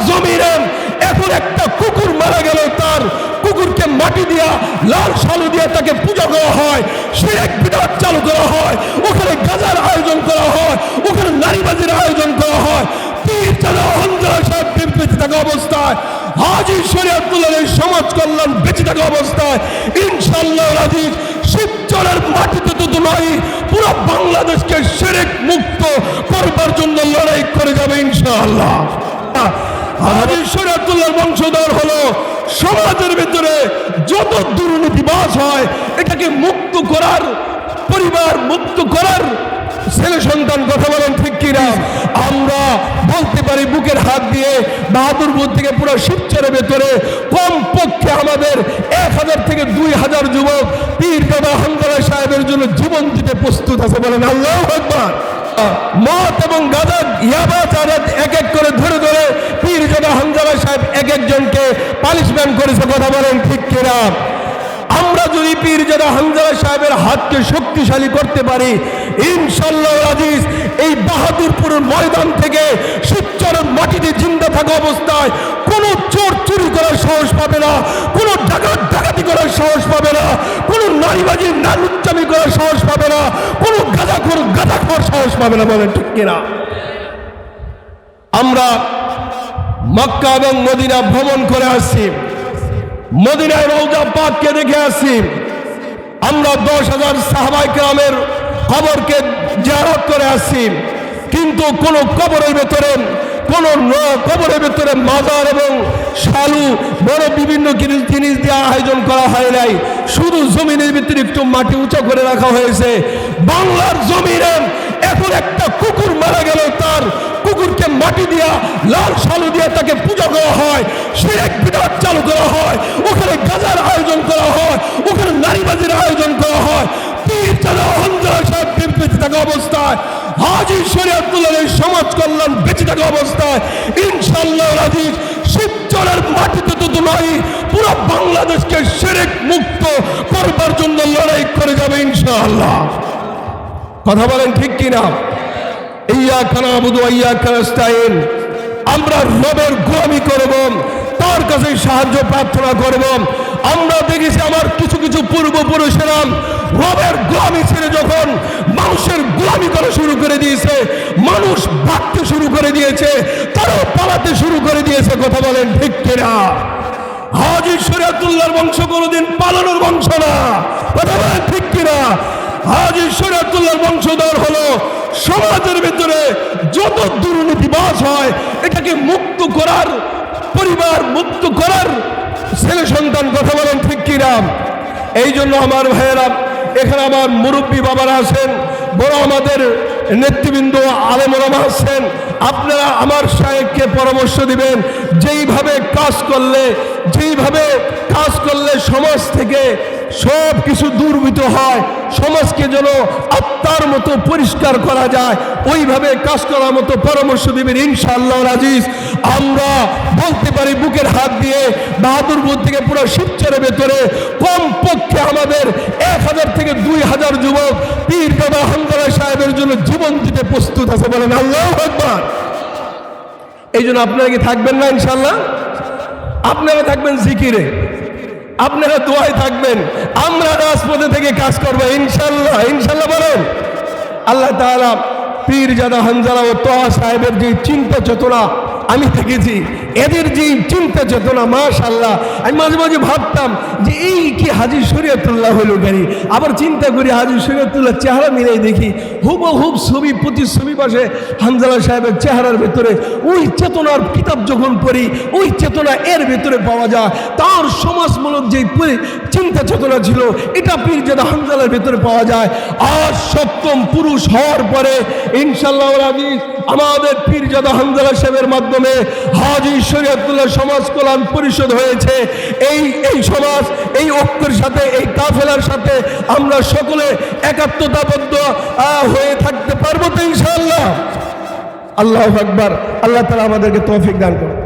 জমিনে এখন একটা কুকুর মারা গেল, তার কুকুরকে মাটি দিয়া লাল সালু দিয়ে তাকে পূজা করা হয়, শিরক বিদআত চালু করা হয়, ওখানে গাজার আয়োজন করা হয়, ওখানে নারীবাজির আয়োজন করা হয়। পীরজাদা হানজালা সাহেব বেঁচে থাকা অবস্থায়, হাজী শরীয়তুল্লাহ সমাজ কল্যাণ বেঁচে থাকা অবস্থায় ইনশাআল্লাহ আজিজ শিবচরের মাটিতে তো নয়, পুরো বাংলাদেশকে শিরক মুক্ত করবার জন্য লড়াই করে যাবে ইনশাআল্লাহ। হাজী শরীয়তুল্লাহর বংশধর হলো সমাজের ভিতরে যত দুর্নীতিবাজ হয় এটাকে মুক্ত করার, পরিবার মুক্ত করার ছেলে সন্তান। কথা বলেন ঠিক কিনা? আমরা বলতে পারি বুকের হাত দিয়ে বাহাদুরপুর থেকে পুরো শিবচরের ভেতরে কমপক্ষে আমাদের 1000 থেকে 2000 যুবক পীরজাদা হানজালা সাহেবের জন্য জীবন দিতে প্রস্তুত আছে। বলেন আল্লাহু আকবার। মদ এবং গাঁজা ইয়াবা চাঁদা এক এক করে ধরে ধরে পীরজাদা হানজালা সাহেব এক একজনকে পানিশমেন্ট করেছে। কথা বলেন ঠিক কিনা? আমরা যদি পীরজাদা হানজালা সাহেবের হাতকে শক্তিশালী করতে পারি ইনশাআল্লাহ আজিজ এই বাহাদুরপুরের ময়দান থেকে শিবচরের মাটিতে জিন্দা থাকা অবস্থায় কোনো চোর চুরি করার সাহস পাবে না, কোনো ডাকাত ডাকাতি করার সাহস পাবে না, কোনো নারীবাজি নারুচ্চামি করার সাহস পাবে না, কোনো গাঁজাখোর গাঁজাখোর সাহস পাবে না। বলেন ঠিক কিনা? আমরা মক্কা এবং মদিনা ভ্রমণ করে আসছি, মদিনায় রওজা পাককে দেখে আসছি, আমরা 10,000 সাহাবায়ে কেরামের কবরকে জিয়ারত করে আসছি, কিন্তু কোন কবরের ভেতরে কবরের ভেতরে মাজার এবং শালু বড় বিভিন্ন জিনিস দিয়ে আয়োজন করা হয় নাই, শুধু জমিনের ভিতরে একটু মাটি উঁচা করে রাখা হয়েছে। বাংলার জমিনে এখন একটা কুকুর মারা গেল, তার কুকুরকে মাটি দিয়া লাল সালু দিয়ে তাকে পূজা করা হয়, শিরক বিদআত চালু করা হয়, ওখানে গাজার আয়োজন করা হয়, ওখানে নারীবাজির আয়োজন করা হয়। পীরজাদা হানজালা সাহেব বেঁচে থাকা অবস্থায়, হাজী শরীয়তুল্লাহ সমাজ কল্যাণ বেঁচে থাকা অবস্থায় ইনশাআল্লাহ আজিজ শিবচরের মাটিতে তো নয়, পুরো বাংলাদেশকে শিরক মুক্ত করবার জন্য লড়াই করে যাবে ইনশাআল্লাহ। কথা বলেন ঠিক কিনা? ইয়্যাকা না'বুদু ওয়া ইয়্যাকা নাস্তাঈন। আমরা রবের গোলামি করব, তার কাছে সাহায্য প্রার্থনা করব। আমরা দেখেছি আমার কিছু কিছু পূর্বপুরুষেরা রবের গোলামি ছেড়ে যখন মানুষের গোলামি করা শুরু করে দিয়েছে, মানুষ ভাগতে শুরু করে দিয়েছে, তারাও পালাতে শুরু করে দিয়েছে। কথা বলেন ঠিক কিনা? হাজী শরীয়তুল্লাহর বংশ কোনোদিন পালানোর বংশ না। কথা বলেন ঠিক কিনা? হাজী শরীয়তুল্লাহর বংশধর হলো সমাজের ভিতরে যত দুর্নীতিবাজ হয় এটাকে মুক্ত করার, পরিবার মুক্ত করার ছেলে সন্তান। কথা বলেন ঠিক কিনা? এই জন্য আমার ভাইয়েরা, এখানে আমার মুরব্বী বাবারা আছেন, বড় আমাদের নেতৃবৃন্দ আলেম ওলামা আছেন, আপনারা আমার শায়েখকে পরামর্শ দিবেন যেইভাবে কাজ করলে সমাজ থেকে সব কিছু দুর্বৃত হয়, সমাজকে যেন আত্মার মতো পরিষ্কার করা যায়, ওইভাবে কাজ করার মতো পরামর্শ দিবেন ইনশাআল্লাহ আজিজ। আমরা বলতে পারি বুকের হাত দিয়ে বাহাদুরপুর থেকে পুরো শিবচরের ভেতরে কমপক্ষে আমাদের 1000 থেকে 2000 যুবক পীরজাদা হানজালা সাহেবের জন্য জীবন দিতে প্রস্তুত আছে। বলেন আল্লাহু আকবার। এই জন্য আপনারা কি থাকবেন না ইনশাআল্লাহ? আপনারা থাকবেন জিকিরে, আপনারা দোয়ায় থাকবেন, আমরা রাজপথে থেকে কাজ করবো ইনশাআল্লাহ। ইনশাআল্লাহ বলেন। আল্লাহ তাআলা পীরজাদা হানজালা ও তোহা সাহেবের যে চিন্তা চেতনা আমি দেখেছি, এদের যে চিন্তা চেতনা মাশাআল্লাহ, আমি মাঝে মাঝে ভাবতাম যে এই কি হাজী শরীয়তুল্লাহ হলো গাড়ি, আবার চিন্তা করি হাজী শরীয়তুল্লাহ চেহারা মিলাই দেখি হুবহুব ছবি, প্রতিছবি পাশে হানজালা সাহেবের চেহারার ভেতরে ওই চেতনার কিতাব যখন পড়ি ওই চেতনা এর ভেতরে পাওয়া যায়। তার সমাজমূলক যে চিন্তা চেতনা ছিল এটা পীরজাদা হানজালার ভেতরে পাওয়া যায়। আর সপ্তম পুরুষ হওয়ার পরে ইনশাআল্লাহ আজিজ আমাদের পীরজাদা হানজালা সাহেবের মাধ্যমে হাজী শরীয়তুল্লাহ সমাজ কল্যাণ পরিষদ হয়েছে। এই সমাজ, এই ঐক্যের সাথে, এই কাফেলার সাথে আমরা সকলে একাত্মতাবদ্ধ হয়ে থাকতে পারবো তো ইনশাআল্লাহ। আল্লাহু আকবার। আল্লাহ তাআলা আমাদেরকে তৌফিক দান করুন।